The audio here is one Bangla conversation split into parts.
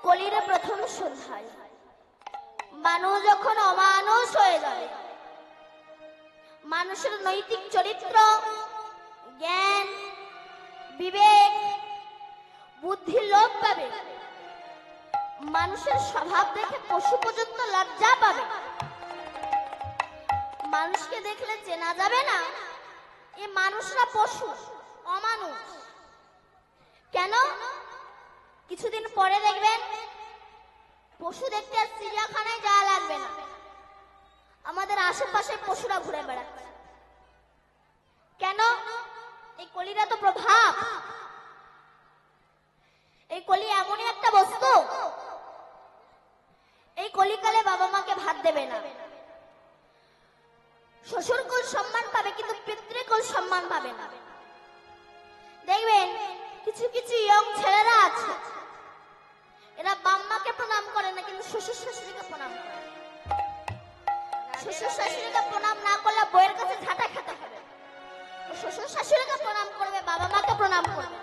কলির প্রথম সন্ধ্যায় মানুষ যখন অমানুষ হয়ে যাবে, মানুষের নৈতিক চরিত্র, জ্ঞান, বিবেক, বুদ্ধি লোপ পাবে, মানুষের স্বভাব দেখে পশু পর্যন্ত লজ্জা পাবে, মানুষকে দেখলে চেনা যাবে না এই মানুষরা পশু, অমানুষ। কেন? কিছুদিন পরে দেখবেন পশু দেখতে আর চিড়িয়াখানায় যাওয়া লাগবে না, আমাদের আশেপাশে পশুরা ঘুরে বেড়াচ্ছে। কেন? এই কলিরা তো প্রভাব। এই কলি এমনই একটা বস্তু, এই কলিকালে বাবা মাকে ভাত দেবে না, শ্বশুরকুল সম্মান পাবে কিন্তু পিতৃকুল সম্মান পাবে না। দেখবেন কিছু কিছু ইয়ং ছেলেরা আছে, এরা বাম্মাকে প্রণাম করে না কিন্তু শ্বশুর শাশুড়িকে প্রণাম করে। শ্বশুর শাশুড়িকে প্রণাম না করলে বইয়ের কাছে ঝাঁটা খেতে হবে, শ্বশুর শাশুড়িকে প্রণাম করবে, বাবা মাকে প্রণাম করবে।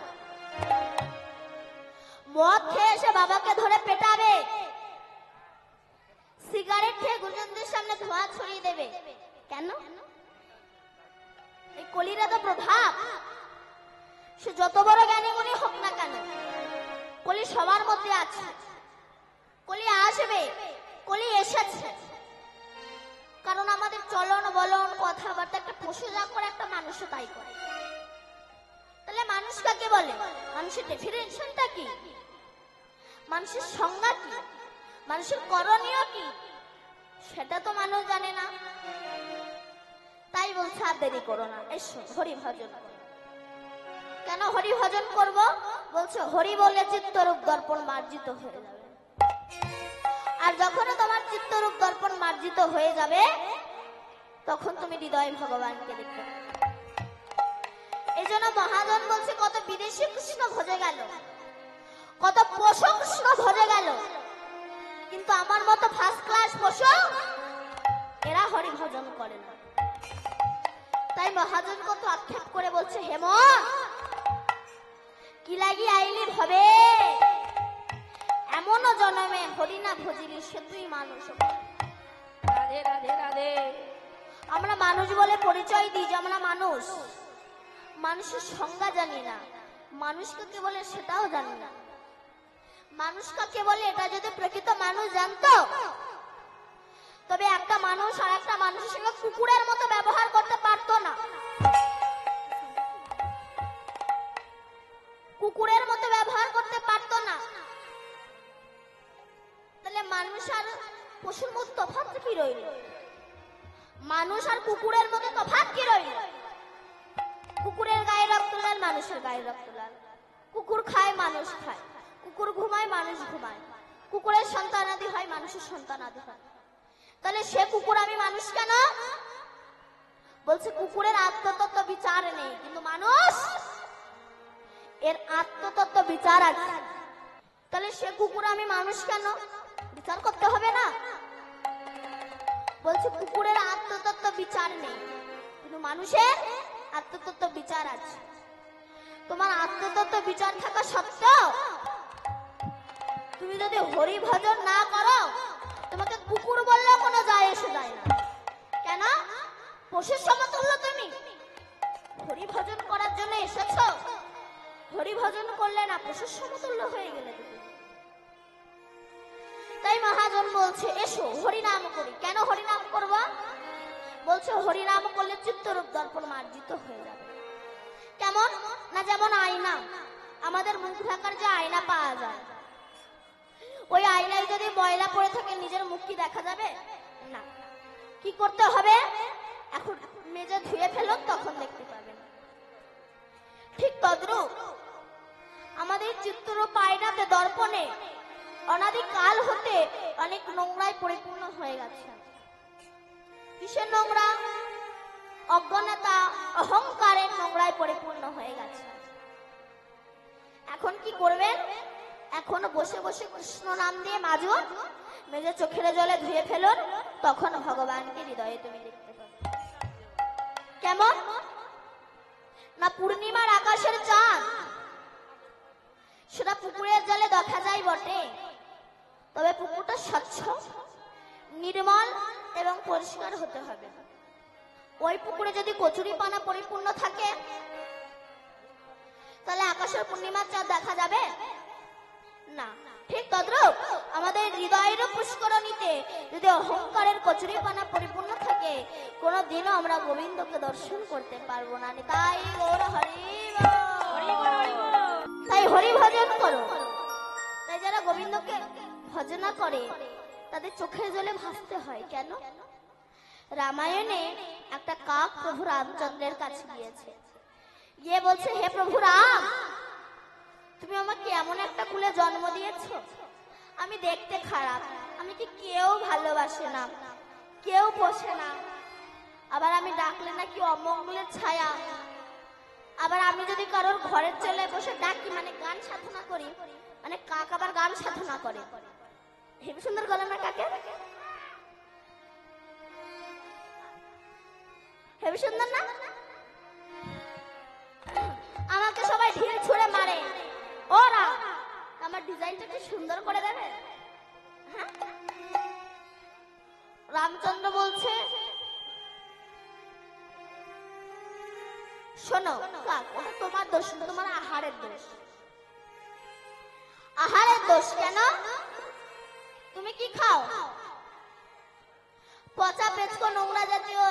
মদ খেয়ে এসে বাবাকে ধরে পেটাবে, সিগারেট খেয়ে গুরুজনদের সামনে ধোঁয়া ছড়িয়ে দেবে। কেন? এই কলিরা তো প্রভাব। সে যত বড় জ্ঞানী গুণী হোক না কেন, কলি সবার মধ্যে আছে, কলি আসবে, কলি এসেছে। কারণ আমাদের চলন বলন কথাবার্তা একটা পশু যা করে একটা মানুষও তাই করে। তাহলে মানুষ কাকে বলে? মানুষের ডেফিনেশনটা কি? মানুষের সংজ্ঞা কি? মানুষের করণীয় কি? সেটা তো মানুষ জানে না। তাই বলছে আর দেরি করো না, এসো হরি ভজন। কেন হরি ভজন করব? বলছে হরি বলে চিত্তরূপ দর্পণ মার্জিত হয়ে যাবে। আর যখন তোমার চিত্তরূপ দর্পণ মার্জিত হয়ে যাবে তখন তুমি হৃদয় ভগবানকে দেখতে পাবে। এই জন্য মহাজন বলছে কত বিদেশি কৃষ্ণ ভজে গেল, কত পশু কৃষ্ণ ভজে গেল, কিন্তু আমার মতো ফার্স্ট ক্লাস পশু এরা হরি ভজন করে না। তাই মহাজন কত আক্ষেপ করে বলছে, হেমন্ত কি লাগি আইলি ভবে, এমনও জন্মে হরি না ভজিলি সে তুই মানুষ। রাধে রাধে রাধে। আমরা মানুষ বলে পরিচয় দিই যে আমরা মানুষ, মানুষের সংজ্ঞা জানি না, মানুষ কাকে বলে সেটাও জানি না। মানুষ কাকে বলে এটা যদি প্রকৃত মানুষ জানতো তবে একটা মানুষ আর একটা মানুষের সঙ্গে কুকুরের মতো ব্যবহার করতে পারতো না, কুকুরের মতো ব্যবহার করতে পারতো না। তাহলে মানুষ আর পশুর মধ্যে তফাৎ কি রইল? মানুষ আর কুকুরের মধ্যে তফাৎ কি রইল? কুকুরের গায়ে রক্ত লাল, মানুষের গায়ে রক্ত লাল। কুকুর খায়, মানুষ খায়। কুকুর ঘুমায়, মানুষ ঘুমায়। কুকুরের সন্তানাদি হয়, মানুষের সন্তানাদি হয়। তাহলে সে কুকুর, আমি মানুষ কেন? বলছে কুকুরের আত্মতত্ত্ব বিচার নেই, কিন্তু মানুষ এর আত্মতত্ত্ব বিচার আছে। তাহলে সে কুকুর, আমি মানুষ কেন? বিচার করতে হবে না? বলছে কুকুরের আত্মতত্ত্ব বিচার নেই, কিন্তু মানুষের আত্মতত্ত্ব বিচার আছে। তোমার আত্মতত্ত্ব বিচার থাকা সত্ত্বেও তুমি যদি হরি ভজন না করো তোমাকে কুকুর বললেও কোনো যায় এসে যায় না। কেন? পশুর সমতুল্য তুমি। হরি ভজন করার জন্য এসেছো, হরি ভজন করলে না পশুর সমতুল্য হয়ে গেলে তুমি। তাই মহাজন বলছে এসো হরিনাম করি। কেন হরিনাম করব? বলছে হরিনাম করলে চিত্তরূপ দর্পণ মার্জিত হয়ে যাবে। কেমন না? যেমন আয়না, আমাদের মুখ ঢাকার যে আয়না পাওয়া যায়, ওই আয়নায় যদি ময়লা পড়ে থাকে নিজের মুখ কি দেখা যাবে না? কি করতে হবে? এখন মেজে ধুয়ে ফেলো, তখন দেখতে পাবেন। ঠিক তদ্রূপ আমাদের চিত্তরূপ আয়নাতে দর্পণে অনাদি কাল হতে অনেক নোংরায় পরিপূর্ণ হয়ে গেছে। কিসের নোংরা? অজ্ঞানতা, অহংকারের নোংরায় পরিপূর্ণ হয়ে গেছে। এখন কি করবেন? এখন বসে বসে কৃষ্ণ নাম দিয়ে মাজুন, মেজে চোখের জলে ধুয়ে ফেলুন, তখন ভগবানকে হৃদয়ে তুমি দেখতে পাবে। কেমন না? পূর্ণিমার আকাশের চাঁদ সেটা পুকুরের জলে দেখা যায় বটে, তবে পুকুরটা স্বচ্ছ, নির্মল এবং পরিষ্কার হতে হবে। ওই পুকুরে যদি কচুরি পানা পরিপূর্ণ থাকে তাহলে আকাশের পূর্ণিমার চাঁদ দেখা যাবে না। ঠিক তদ্রূপ আমাদের হৃদয়ের পুষ্করণীতে যদি অহংকারের কচুরি পানা পরিপূর্ণ থাকে, কোনোদিনও আমরা গোবিন্দকে দর্শন করতে পারবো না। তাই গৌর হরি তাই হরি ভজন করো। তাই যারা গোবিন্দকে ভজনা করে তাদের চোখের জলে ভাসতে হয়। কেন? রামায়ণে একটা কাক প্রভু রামচন্দ্রের কাছে গিয়েছে, গিয়ে বলছে, হে প্রভু রাম, তুমি আমাকে এমন একটা কুলে জন্ম দিয়েছো, আমি দেখতে খারাপ, আমাকে কেউ ভালোবাসে না, কেউ পোষে না, আবার আমি ডাকলে নাকি অমঙ্গলের ছায়া, আবার আমি যদি কারোর ঘরের চলে বসে ডাকি মানে গান সাধনা করি, মানে কাক আবার গান সাধনা করে। হেবি সুন্দর গলা না কাকে? হেবি সুন্দর না? আমাকে সবাই ঢিল ছুঁড়ে মারে, ওরা আমার ডিজাইনটা কি সুন্দর করে দেবে? রামচন্দ্র বলছে, শোনো কাক, ওটা তোমার দোষ, তোমার আহারের দোষ। আহারের দোষ কেন? তুমি কি খাও? পচা পেঁচকো নোংরা জাতীয়।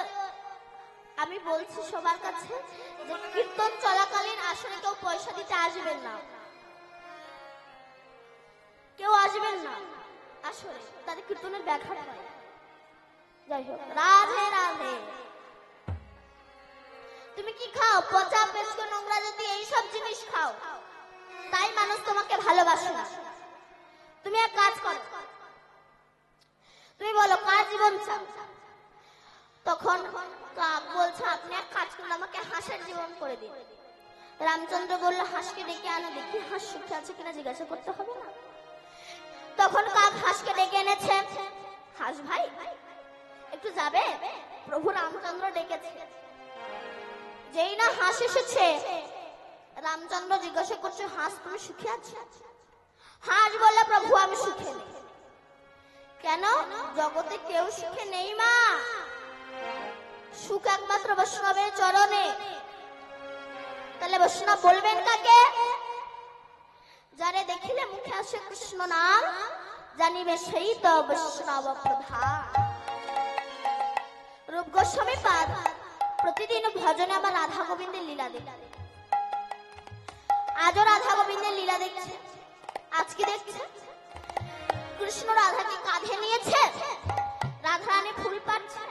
আমি বলছি সবার কাছে যে কীর্তন চলাকালীন আসলে কেউ পয়সা দিতে আসবেন না, কেউ আসবেন না, আসলে তাদের কীর্তনের ব্যাঘাত হয়। যাই হোক, রাধে রাধে। তুমি কি খাও? পচা পেঁচকো নোংরা যদি এইসব জিনিস খাও, তাই মানুষ তোমাকে ভালোবাসে না। তুমি এক কাজ করো, তুমি বলো কার জীবন চাও? তখন কাক বলছে, আপনি এক কাজ করুন, আমাকে হাঁসের জীবন করে দিন। রামচন্দ্র বলল, হাঁসকে ডেকে আনো, দেখি হাঁস সুখে আছে কিনা জিজ্ঞাসা করতে হবে না। তখন কাক হাঁসকে ডেকে এনেছে। হাঁস ভাই একটু যাবে? প্রভু রামচন্দ্র ডেকেছে। যেই না হাঁস এসেছে, রামচন্দ্র জিজ্ঞাসা করছে, হাঁস তুমি সুখে আছো? হাঁস বলল, প্রভু আমি সুখে নেই। কেন? জগতে কেউ সুখে নেই মা, সুখ একমাত্র বৈষ্ণবের চরণে। তাহলে বৈষ্ণব বলবেন কাকে? যারে দেখিলে মুখে আসে কৃষ্ণ নাম, জানিবে সেই তো বৈষ্ণব প্রধান। রূপ গোস্বামী পাদ প্রতিদিন ভজনে আবার রাধা গোবিন্দের লীলা দেখে। আজও রাধা গোবিন্দের লীলা দেখছে। আজকে দেখছে কৃষ্ণ রাধাকে কাঁধে নিয়েছে, রাধারানী ফুল পাচ্ছে,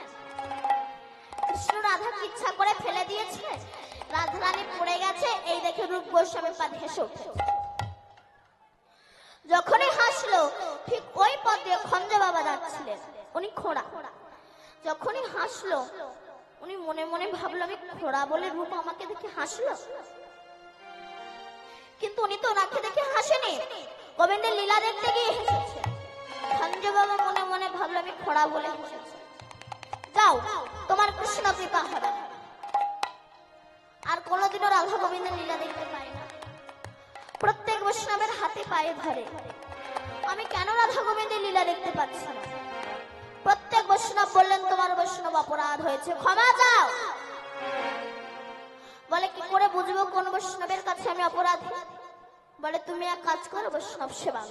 কৃষ্ণ রাধাকে ইচ্ছা করে ফেলে দিয়েছে, রাধারানী পড়ে গেছে। এই দেখে রূপ গোস্বামী পাদ হেসে উঠেছে। যখনই হাসলো, ঠিক ওই পথ দিয়ে খঞ্জ বাবা যাচ্ছিলেন, উনি খোঁড়া। যখনই হাসলো, উনি মনে মনে ভাবলো, আমি খোঁড়া বলে রূপ আমাকে দেখে হাসলো, কিন্তু উনি তো ওনাকে দেখে হাসেনি, গোবিন্দের লীলা দেখতে গিয়ে হেসেছে। খঞ্জ বাবা মনে মনে ভাবলো, আমি খোঁড়া বলে হেসেছি, যাও তোমার কৃষ্ণ কৃপা হবে। আর কোনোদিনও রাধা গোবিন্দের লীলা দেখতে পাই না। প্রত্যেক বৈষ্ণবের হাতে পায়ে ধরে, আমি কেন রাধা গোবিন্দের লীলা দেখতে পাচ্ছি না? প্রত্যেক বৈষ্ণব বললেন, তোমার বৈষ্ণব অপরাধ হয়েছে, ক্ষমা চাও। বলে, কি করে বুঝবো কোন বৈষ্ণবের কাছে আমি অপরাধী? বলে, তুমি এক কাজ করো, বৈষ্ণব সেবা।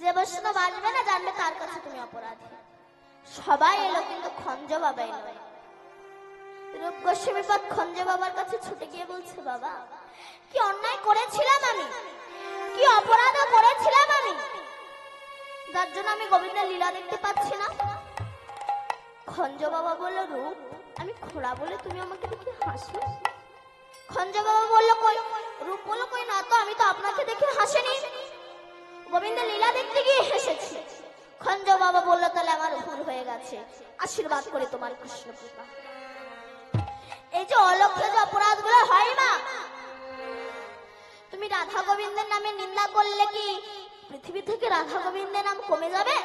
যে বৈষ্ণব আসবে না জানবে তার কাছে তুমি অপরাধী। সবাই এলো, কিন্তু খঞ্জ বাবা এলো। রূপ গোস্বামী পাদ খঞ্জ বাবার কাছে ছুটে গিয়ে বলছে, বাবা কি অন্যায় করেছিলাম আমি, কি অপরাধ করেছিলাম আমি, যার জন্য আমি গোবিন্দের লীলা দেখতে পাচ্ছি না? খঞ্জ বাবা বলল, রূপ আমি খোঁড়া বলে তুমি আমাকে দেখে হাসো? খঞ্জ বাবা বলল, কই? রূপ বলল, কই না তো, আমি তো আপনাকে দেখে হাসিনি, গোবিন্দের লীলা দেখতে গিয়ে হেসেছি। খঞ্জ বাবা বলল, তাহলে আমার ভুল হয়ে গেছে, আশীর্বাদ করে তোমার কৃষ্ণ কৃপা। এই যে অলক্ষ্য যে অপরাধ গুলো হয় মা, তুমি রাধা গোবিন্দের নামে নিন্দা করলে কি পৃথিবী থেকে রাধা গোবিন্দের নাম কমে যাবে?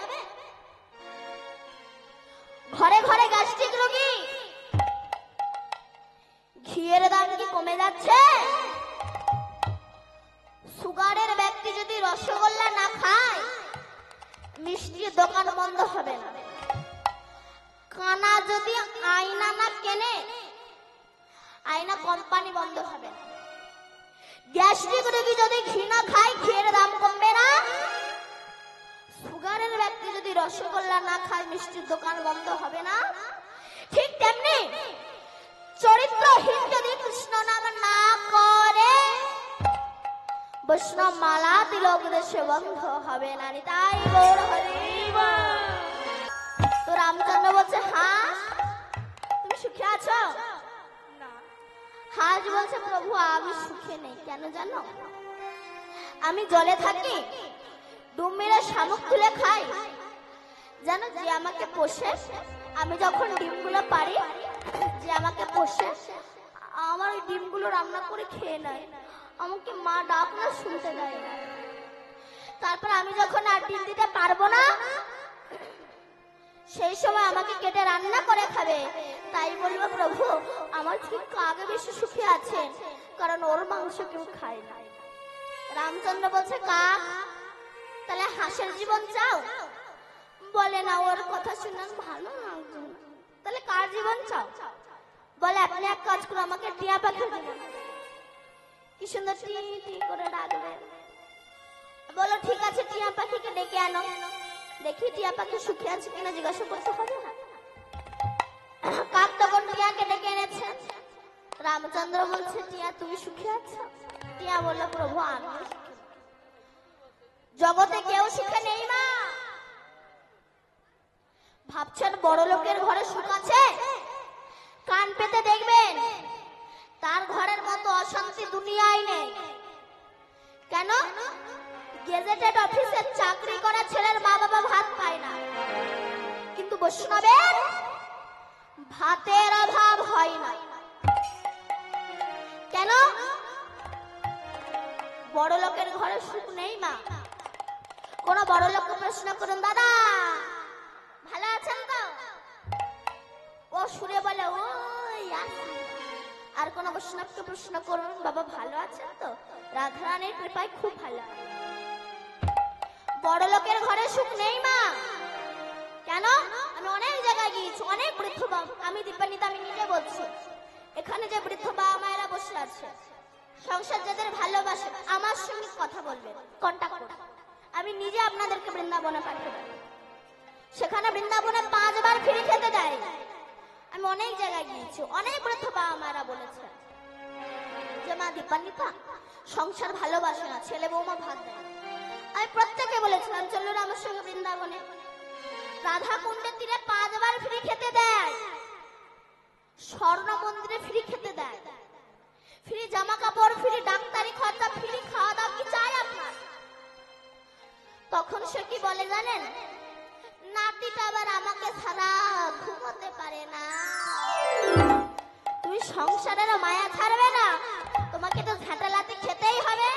ঘরে ঘরে গ্যাস্ট্রিক রোগী, ঘিয়ের দাম কি কমে যাচ্ছে? সুগারের ব্যক্তি যদি রসগোল্লা না খায় মিষ্টির দোকান বন্ধ হবে না। কানা যদি আয়না না কেনে, আয়না কোম্পানি বন্ধ হবে না। গ্যাস্ট্রিক রোগী যদি ঘি না খায়, ঘিয়ের দাম কমবে না। সুগারের ব্যক্তি যদি রসগোল্লা না খায়, মিষ্টির দোকান বন্ধ হবে না। ঠিক তেমনি চরিত্রহীন যদি কৃষ্ণ নাম না করে, বৈষ্ণব মালা তিলক দেশে বন্ধ হবে না। তাই গৌর হরিব। তো রামচন্দ্র বলছে, হাঁস তুমি সুখে আছো? হাঁস বলছে, প্রভু আমি সুখে নেই। কেন জানো? আমি জলে থাকি, ডুব মেরে শামুক তুলে খাই। জানো, যে আমাকে পোষে, আমি যখন ডিমগুলো পারি, যে আমাকে পোষে আমার ওই ডিমগুলো রান্না করে খেয়ে নেয়। আমাকে মা ডাক না শুনতে দেয় না। তারপর আমি যখন আর ডিম দিতে পারবো না, সেই সময় আমাকে কেটে রান্না করে খাবে। তাই বলবো, প্রভু আমার ঠিক আগে বেশি সুখে আছে, কারণ ওর মাংস কেউ খায় না। রামচন্দ্র বলছে, কাক তাহলে হাঁসের জীবন চাও? বলে না, ওর কথা শুনে ভালো লাগছে। তাহলে কার জীবন চাও? বলে আপনি এক কাজ করো, আমাকে টিয়া পাখি দেবেন। কি সুন্দর টি টি করে ডাকবে। বলো ঠিক আছে, টিয়া পাখিকে ডেকে আনো, দেখি টিয়া পাখি সুখে আছে কিনা জিজ্ঞাসা করতে হবে না। কাক তখন টিয়াকে ডেকে এনেছে। রামচন্দ্র বলছে, টিয়া তুমি সুখে আছো? টিয়া বলল, প্রভু আমি জগতে কেউ সুখে নেই মা। ভাবছেন বড় লোকের ঘরে সুখ আছে? কান পেতে দেখবেন, তার ঘরের মতো অশান্তি দুনিয়ায় নেই। কেন? গেজেটেড অফিসে চাকরি করা ছেলের মা বাবা ভাত পায় না, কিন্তু বৈষ্ণবের ভাতের অভাব হয় না। কেন? বড় লোকের ঘরে সুখ নেই মা। কোন বড় লোককে প্রশ্ন করুন, দাদা ভালো আছেন তো? ও সুরে বলে ওই আছি। আর কোন বৈষ্ণবকে প্রশ্ন করুন, বাবা ভালো আছেন তো? রাধারানীর কৃপায় খুব ভালো। বড় লোকের ঘরে সুখ নেই মা। কেন? আমি অনেক জায়গায় গিয়েছি, অনেক বৃদ্ধ বাবা, আমি দীপান্বিতা, আমি নিজে বলছি, এখানে যে বৃদ্ধ বাবা মায়েরা বসে আছে, সংসার যাদের ভালোবাসে, আমার সঙ্গে কথা বলবেন, কন্টাক্ট করবেন। আমি নিজে আপনাদেরকে বৃন্দাবনে পাঠিয়ে দেব। সেখানে বৃন্দাবনে 5 বার ফিরে খেতে দেয়। আমি অনেক জায়গায় গিয়েছি, অনেক বৃদ্ধ বাবা মায়েরা বলেছে যে মা দীপান্বিতা সংসার ভালোবাসে না, ছেলে বৌমা ভাত দেয়। আমি প্রত্যেকে বলেছিলাম, চলো আমার সঙ্গে বৃন্দাবনে। রাধা কুণ্ডের তীরে 5 বার ফ্রি খেতে দেয়, স্বর্ণ মন্দিরে ফ্রি খেতে দেয়, ফ্রি জামা কাপড়, ফ্রি ডাক্তারি খরচা, ফ্রি খাওয়া দাওয়া, কি চাই আপনার? তখন সে কি বলে জানেন? নাতিটা আবার আমাকে ছাড়া ঘুমোতে পারে না। তুই সংসারের মায়া ছাড়বে না, তোমাকে তো ঝাঁটালাতি খেতেই হবে।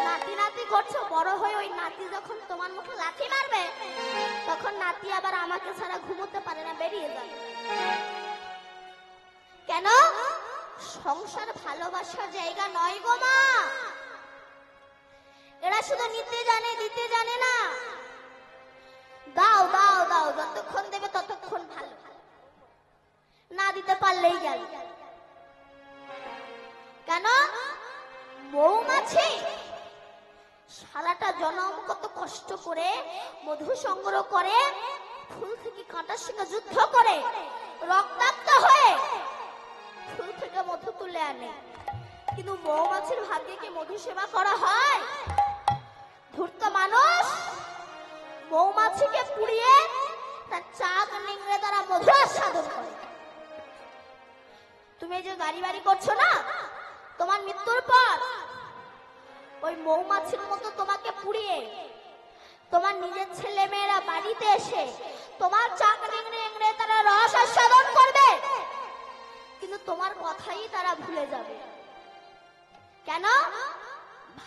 নাতি নাতি করছো, বড় হয়ে ওই নাতি যখন তোমার মুখে লাথি মারবে, তখন নাতি আবার আমাকে ছাড়া ঘুমোতে পারে না, বেরিয়ে যাবে। কেন? সংসার ভালোবাসার জায়গা নয় গো মা। এরা শুধু নিতে জানে, দিতে জানে না। দাও দাও দাও, যতক্ষণ দেবে ততক্ষণ ভালো, না দিতে পারলেই গেল। কেন? মৌমাছি সারাটা জনম কত কষ্ট করে মধু সংগ্রহ করে, ফুল থেকে কাঁটার সঙ্গে যুদ্ধ করে, রক্তাক্ত হয়ে ফুল থেকে মধু তুলে আনে। কিন্তু মৌমাছির ভাগ্যে কি মধু সেবা করা হয়? ধূর্ত মানুষ মৌমাছিকে পুড়িয়ে তার চাক নিংড়ে তারা মধু আস্বাদন করে। তুমি যে গাড়ি বাড়ি করছো না, তোমার মৃত্যুর পর ওই মৌমাছির মতো তোমাকে পুড়িয়ে তোমার নিজের ছেলে মেয়েরা বাড়িতে এসে তোমার চাক নিংড়ে নিংড়ে তারা রস আস্বাদন করবে, কিন্তু তোমার কথাই তারা ভুলে যাবে। কেন?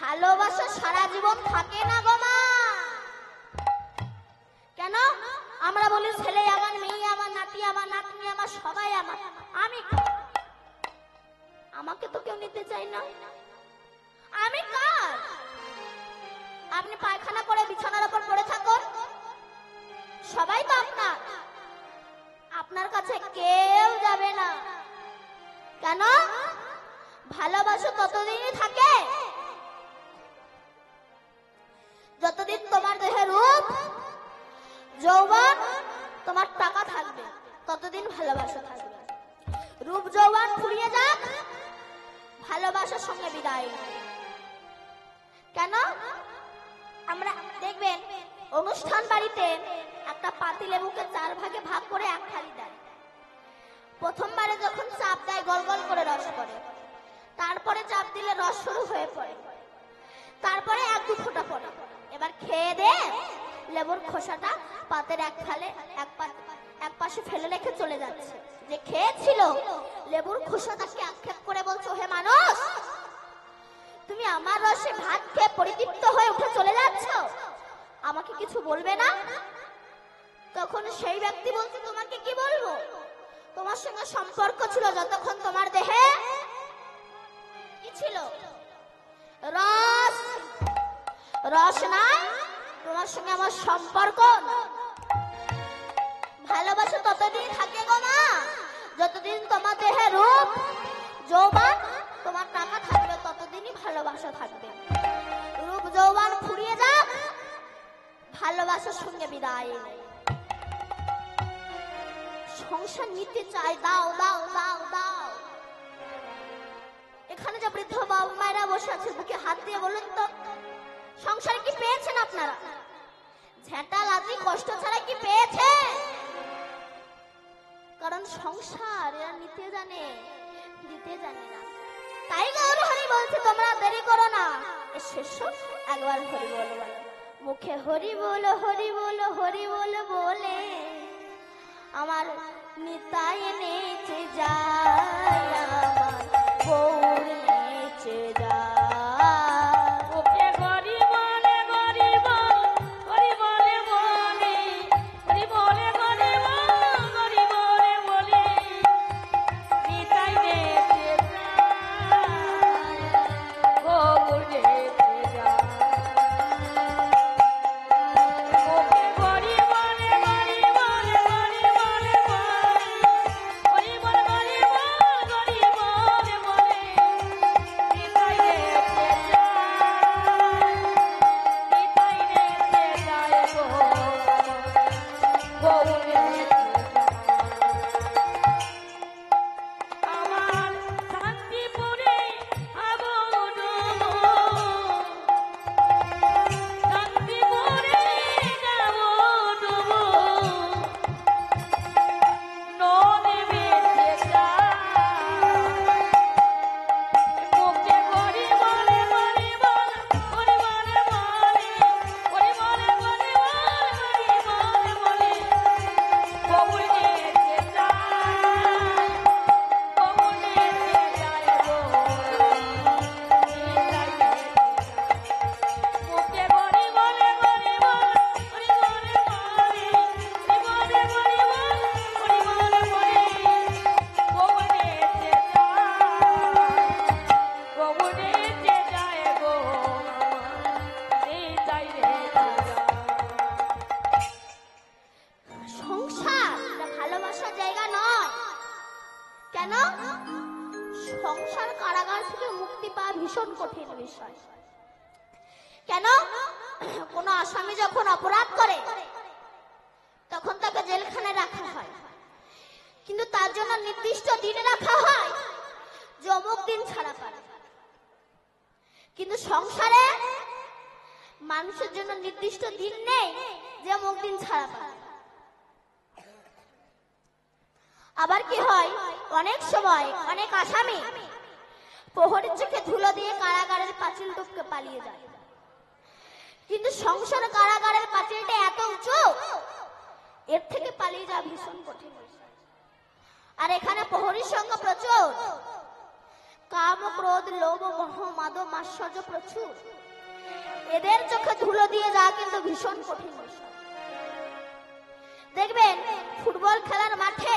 ভালোবাসা সারা জীবন থাকে না গো মা। কেন? আমরা বলি ছেলে আমার, মেয়ে আমার, নাতি আমার, নাতনি আমার, সবাই আমার। আমি আমাকে তো কেউ নিতে চাই না। আমি কার? আপনি পায়খানা করে বিছানার উপর পড়ে থাকুন, ভালোবাসা ততদিনই থাকে যতদিন তোমার দেহে রূপ যৌবন তোমার টাকা থাকবে, ততদিন ভালোবাসা থাকবে। রূপ যৌবন ফুরিয়ে যাক, ভালোবাসার সঙ্গে বিদায়। কেন? আমরা দেখবেন অনুষ্ঠান বাড়িতে একটা পাতিলেবুকে 4 ভাগে ভাগ করে 1 থালি দেয়। প্রথমবারে যখন চাপ দেয় গল গল করে রস পড়ে, তারপরে চাপ দিলে রস শুরু হয়ে পড়ে, তারপরে 1-2 ফোঁটা পড়ে। এবার খেয়ে দে লেবুর খোসাটা পাতের এক পাশে ফেলে রেখে চলে যাচ্ছে। যে খেয়েছিল লেবুর খোসাটাকে আক্ষেপ করে বলছো, হে মানুষ, তুমি আমার রসে ভাত খেয়ে পরিতৃপ্ত হয়ে উঠে চলে যাচ্ছ, আমাকে কিছু বলবে না? তখন সেই ব্যক্তি বলছে, তোমাকে কি বলবো? তোমার সঙ্গে সম্পর্ক ছিল যতক্ষণ তোমার দেহে কি ছিল? রস। রস নাই, তোমার সঙ্গে আমার সম্পর্ক। ভালোবাসা ততদিন থাকে গো মা, যতদিন তোমার দেহে রূপ যৌবন তোমার টাকা থাকবে, ততদিনই ভালোবাসা থাকবে। রূপ যৌবন ফুরিয়ে যাক, ভালোবাসার সঙ্গে বিদায়। সংসার নিতে চাই, দাও দাও দাও দাও। এখানে যে বৃদ্ধ বাবা মায়েরা বসে আছে, বুকে হাত দিয়ে বলুন তো, সংসার কি পেয়েছেন আপনারা? ঝেঁটা লাজি কষ্ট ছাড়া কি পেয়েছে? কারণ সংসার এরা নিতে জানে, দিতে জানে না। তাই গৌর হরি বলছে, তোমরা দেরি করো না, শেষ একবার হরি বল বলো। মুখে হরি বল হরি বল হরি বল বলে আমার নিতাই নেচে যায়, আমার গৌর নেচে যায়। সংসার কারাগার থেকে মুক্তি পাওয়া ভীষণ কঠিন বিষয়। কেন? কোন আসামি যখন অপরাধ করে তখন তাকে জেলখানায় রাখা হয়, কিন্তু তার জন্য নির্দিষ্ট দিন রাখা হয় যে অমুক দিন ছাড়া পাবে। কিন্তু সংসারে মানুষের জন্য নির্দিষ্ট দিন নেই যে অমুক দিন ছাড়া পাবে। আবার কি হয়, অনেক সময় অনেক আসামি প্রহরীর চোখে ধুলো দিয়ে কারাগারের পাঁচিল টপকে পালিয়ে যায়। কিন্তু সংসার কারাগারের পাঁচিলটা এত উঁচু, এর থেকে পালিয়ে যাওয়া ভীষণ কঠিন। আর এখানে প্রহরীর সংখ্যা প্রচুর, কাম ক্রোধ লোভ মোহ মাদ মাৎসর্য প্রচুর। এদের চোখে ধুলো দিয়ে যাওয়া কিন্তু ভীষণ কঠিন। দেখবেন ফুটবল খেলার মাঠে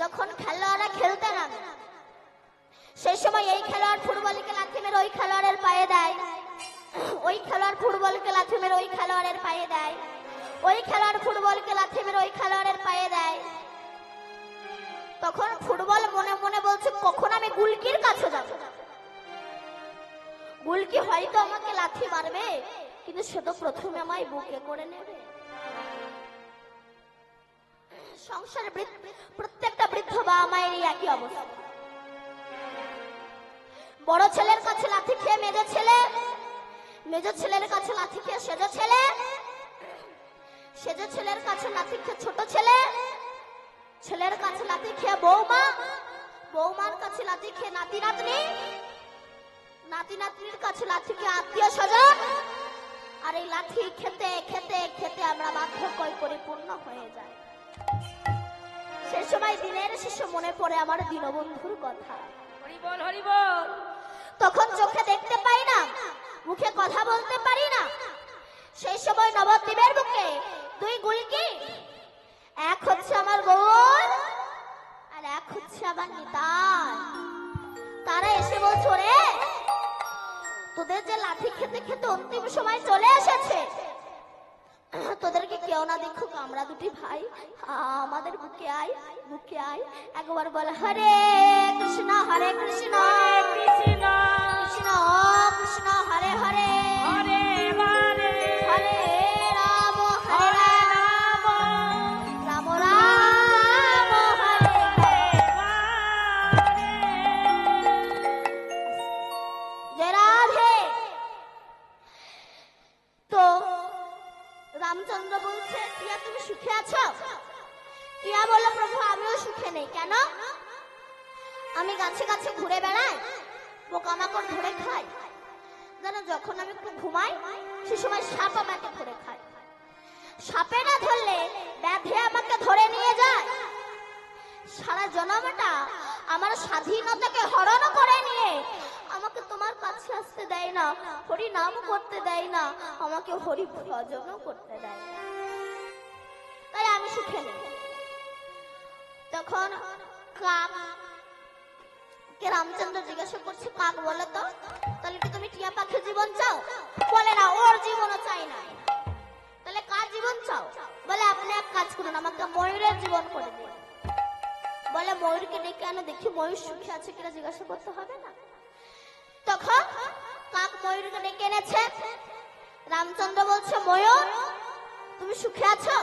যখন খেলোয়াড়রা খেলতে নামে, সেই সময় এই খেলোয়াড় ফুটবলকে লাথি মেরে ওই খেলোয়াড়ের পায়ে দেয়, ওই খেলোয়াড় ফুটবলকে লাথি মেরে ওই খেলোয়াড়ের পায়ে দেয়, ওই খেলোয়াড় ফুটবলকে লাথি মেরে ওই খেলোয়াড়ের পায়ে দেয়। তখন ফুটবল মনে মনে বলছে, কখন আমি গুলকির কাছে যাব, গুলকি হয়তো আমাকে লাথি মারবে, কিন্তু সে তো প্রথমে আমায় বুকে করে নেবে। সংসারে প্রত্যেকটা বৃদ্ধ বাবা মায়ের একই অবস্থা। বড় ছেলের কাছে লাথি খেয়ে মেজো ছেলে, মেজো ছেলের কাছে লাথি খেয়ে সেজো ছেলে, সেজো ছেলের কাছে লাথি খেয়ে ছোট ছেলে, ছেলের কাছে লাথি খেয়ে বৌমা, বৌমার কাছে লাথি খেয়ে নাতি নাতনি, নাতি নাতনির কাছে লাথি খেয়ে আত্মীয় স্বজন। আর এই লাথি খেতে খেতে খেতে আমরা বার্ধক্যই পরিপূর্ণ হয়ে যাই। সে সময় দিনের শেষে মনে পড়ে আমার দীনবন্ধুর কথা। হরি বল, হরি বল। তখন চোখে দেখতে পাই না, মুখে কথা বলতে পারি না। সেই সময় নবদ্বীপের বুকে দুই গুলকি, এক হচ্ছে আমার গৌর আর এক হচ্ছে আমার নিতাই। তারা এসে বলছে, রে তোদের যে লাথি খেতে খেতে অন্তিম সময় চলে এসেছে, তোদেরকে কেউ না দেখুক, আমরা দুটি ভাই আমাদের বুকে আয়, বুকে আয়। একবার বলে হরে কৃষ্ণ হরে কৃষ্ণ কৃষ্ণ কৃষ্ণ কৃষ্ণ হরে হরে হরে হরে হরে রাম হরে হরে রাম রাম রাম হরে জয় রাধে। তো রামচন্দ্র বলছে, টিয়া তুমি সুখে আছো? টিয়া বলল, প্রভু আমিও সুখে নেই। কেন? আমি গাছে গাছে ঘুরে বেড়াই, পোকামাকড় ধরে খাই। জানো, যখন আমি একটু ঘুমাই সে সময় সাপ আমাকে ধরে খায়। সাপে না ধরলে ব্যাধে আমাকে ধরে নিয়ে যায়। সারা জনমটা আমার স্বাধীনতাকে হরণ করে নিয়ে আমাকে তোমার কাছে আসতে দেয় না, হরি নাম করতে দেয় না, আমাকে হরি ভজনও করতে দেয় না। তাই আমি সুখে নেই। তখন কাক কে রামচন্দ্র জিজ্ঞাসা করছে, কাক বলে তো, তাহলে কি তুমি টিয়া পাখির জীবন চাও? বলে না, ওর জীবনও চাই না। তাহলে কার জীবন চাও? বলে আপনি এক কাজ করুন, আমাকে ময়ূরের জীবন করে দিন। বলে ময়ূরকে ডেকে আনো, দেখি ময়ূর সুখে আছে কিনা জিজ্ঞাসা করতে হবে না। তখন কাক ময়ূরকে ডেকে এনেছে। রামচন্দ্র বলছে, ময়ূর তুমি সুখে আছো?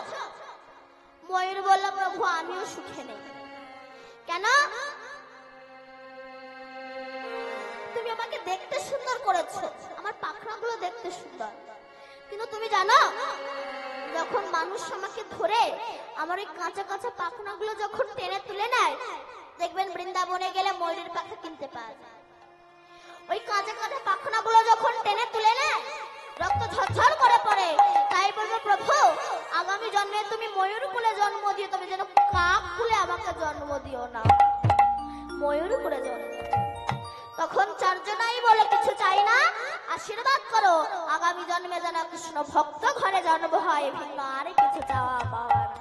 ময়ূর বলল, প্রভু আমিও সুখে নেই। কেন? তুমি আমাকে দেখতে সুন্দর করেছো, আমার পাখনাগুলো দেখতে সুন্দর, কিন্তু তুমি জানো যখন মানুষ আমাকে ধরে আমার ওই কাঁচা কাঁচা পাখনাগুলো যখন টেনে তুলে নেয়, দেখবেন বৃন্দাবনে গেলে ময়ূরের পাখা কিনতে পাওয়া যায়। ওই কাঁচা কাঁচা পাখনাগুলো যখন টেনে তুলে নেয়, রক্ত ঝরঝর করে পড়ে। তাই বলবো, প্রভু আগামী জন্মে তুমি ময়ূর কুলে জন্ম দিও, তুমি যেন কাক কুলে আমাকে জন্ম দিও না, ময়ূর কুলে জন্ম। তখন চারজনাই বলে, কিছু চাই না, আশীর্বাদ করো আগামী জন্মে যেন কৃষ্ণ ভক্ত ঘরে জন্ম হয়, ভিন্ন আর কিছু চাওয়া পাওয়া না।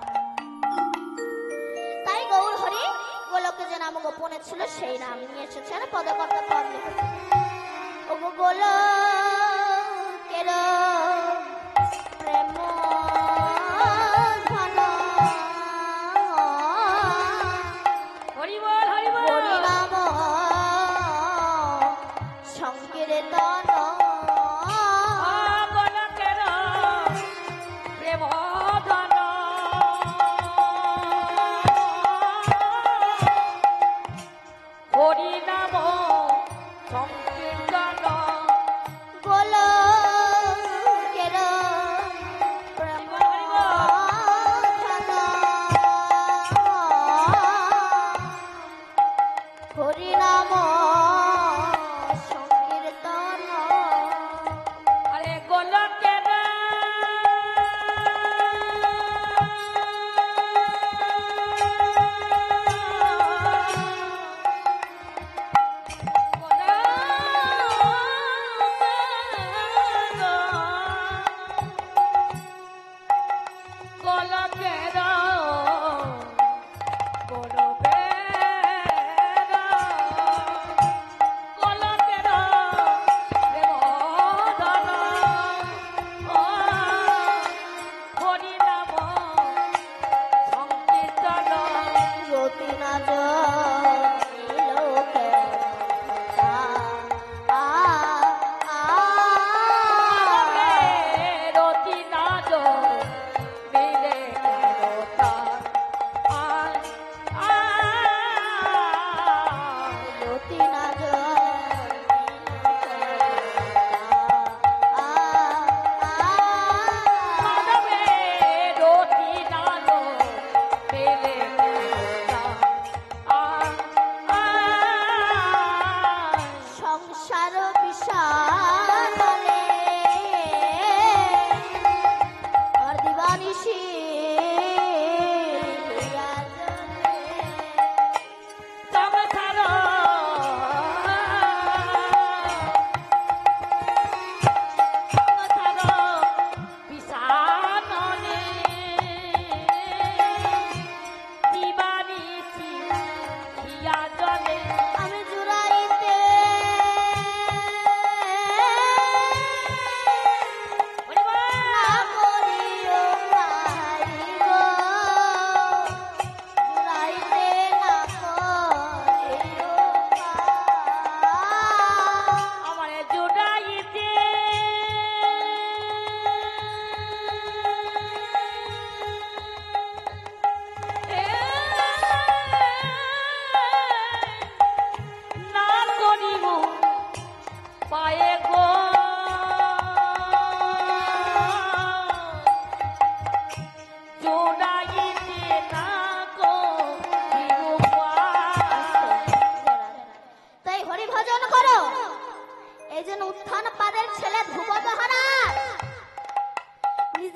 তাই গৌর হরি গোলকে যে নাম গোপনে ছিল সেই নাম নিয়ে এসেছেন, পদকর্তা পদ লিখেছেন। ও গোলকের প্রেম ঘন, হরি বল, হরি বল। হরি নাম সংকীর্তন, গোলকের প্রেম ধন, হরি নাম সংকীর্তন, গোলকের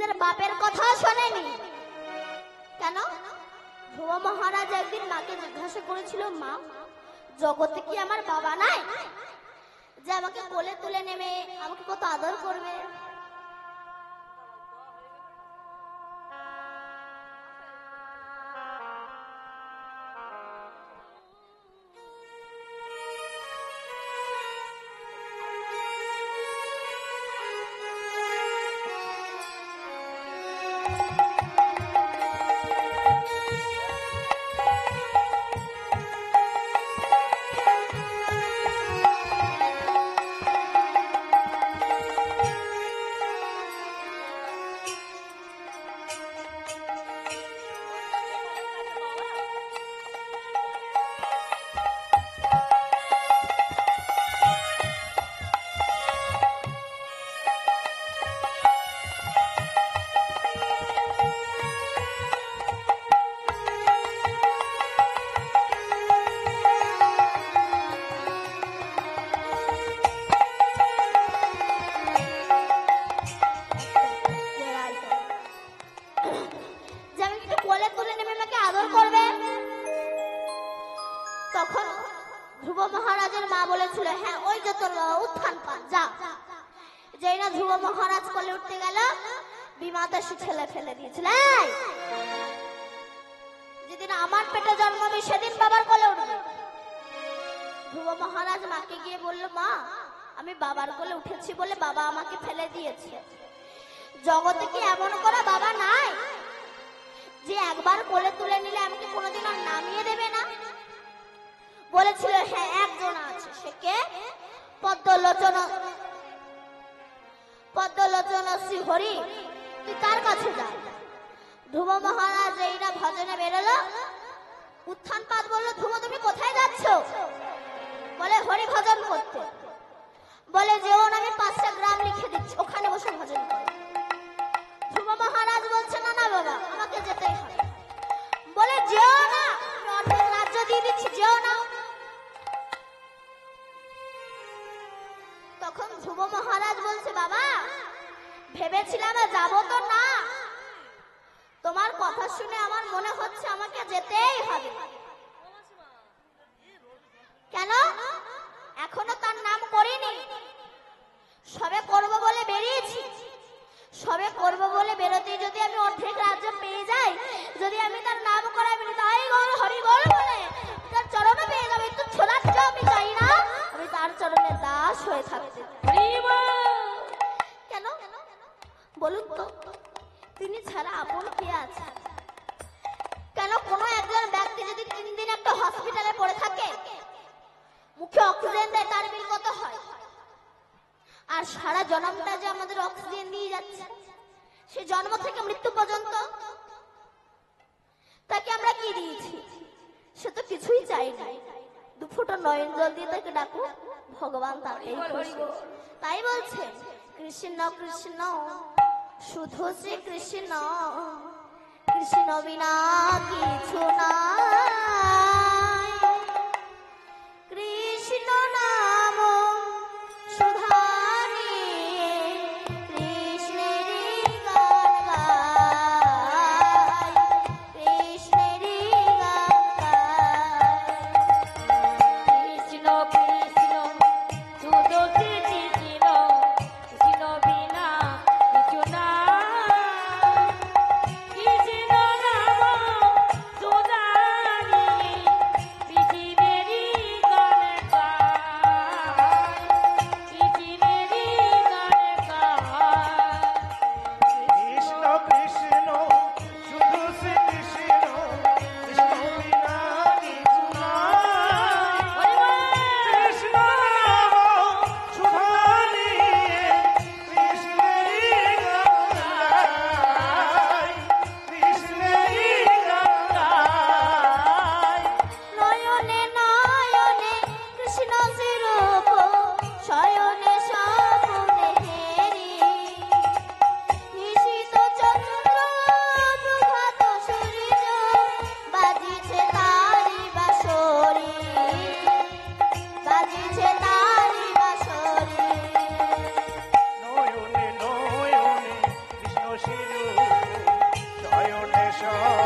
নিজের বাপের কথা শোনেনি। কেন? ধ্রুব মহারাজ একদিন মাকে জিজ্ঞাসা করেছিল, মা, জগতে কি আমার বাবা নাই যে আমাকে কোলে তুলে নেবে, আমাকে কত আদর করবে? তখন ধ্রুব মহারাজের মা বলেছিল, হ্যাঁ ওই যে তোর উত্থান পান, যা। যেই না ধ্রুব মহারাজ কোলে উঠতে গেল, বিমাতা সে ছেলে ফেলে দিয়েছিল। যেদিন আমার পেটে জন্মাবে সেদিন বাবার কোলে উঠবে। ধ্রুব মহারাজ মাকে গিয়ে বলল, মা, আমি বাবার কোলে উঠেছি বলে বাবা আমাকে ফেলে দিয়েছে। জগতে কি এমন কোনো বাবা নাই যে একবার কোলে তুলে নিলে আমাকে কোনোদিন আর নামিয়ে দেবে না? বলেছিল, হ্যাঁ একজন আছে। সে কে? পদ্মলোচন শ্রীহরি, তুই তার কাছে যা। ধ্রুব মহারাজ এইটা ভজনে বেরোলো। উত্থান পাদ বললো, ধ্রুব তুমি কোথায় যাচ্ছ? বলে, হরি ভজন করতে। বলে, যেও না, আমি 5টা গ্রাম লিখে দিচ্ছি, ওখানে বসে ভজন করো। ধ্রুব মহারাজ বলছে, না না বাবা, আমাকে যেতেই হবে। বলে, যেও না, আমি অর্ধেক রাজ্য দিয়ে দিচ্ছি, যেও না। তখন ধ্রুব মহারাজ বলছে, বাবা, ভেবেছিলাম যাবো তো না, তোমার কথা শুনে আমার মনে হচ্ছে আমাকে যেতেই হবে। কেন? এখনো তার নাম করিনি, সবে করবো বলে বেরিয়েছি। সবে করবো বলে বেরোতে যদি আমি অর্ধেক রাজ্য পেয়ে যাই, যদি আমি তার নাম করাবি, তাই গৌর হরি গৌর বলে তার চরণে পেয়ে যাবে। একটু ছোলা থেকে আমি চাই না, আমি তার চরণে দাস হয়ে থাকতে। কেন বলুন তো, তিনি ছাড়া আপন কে আছে? কেন কোনো একজন ব্যক্তি যদি 3 দিন একটা হসপিটালে পড়ে থাকে, মুখে অক্সিজেন দেয়, তার বিল কত হয়? আর সারা জন্মটা যে আমাদের অক্সিজেন দিয়ে যাচ্ছে, সে জন্ম থেকে মৃত্যু পর্যন্ত তাকে আমরা কি দিয়েছি? সে তো কিছুই চাইনি। 2 ফোঁটা নয়ন জল দিয়ে তাকে ডাকো, ভগবান তাকেই খুশি। তাই বলছে, কৃষ্ণ কৃষ্ণ শুধু শ্রী কৃষ্ণ, কৃষ্ণ বিনা কিছু না। কৃষ্ণ নাম সুধা নিয়ে কৃষ্ণেরই গান গায়, কৃষ্ণেরই গান গায়। কৃষ্ণ কৃষ্ণ শুধু কৃষ্ণ, কৃষ্ণ বিনা কিছু না। কৃষ্ণ নাম সুধা সব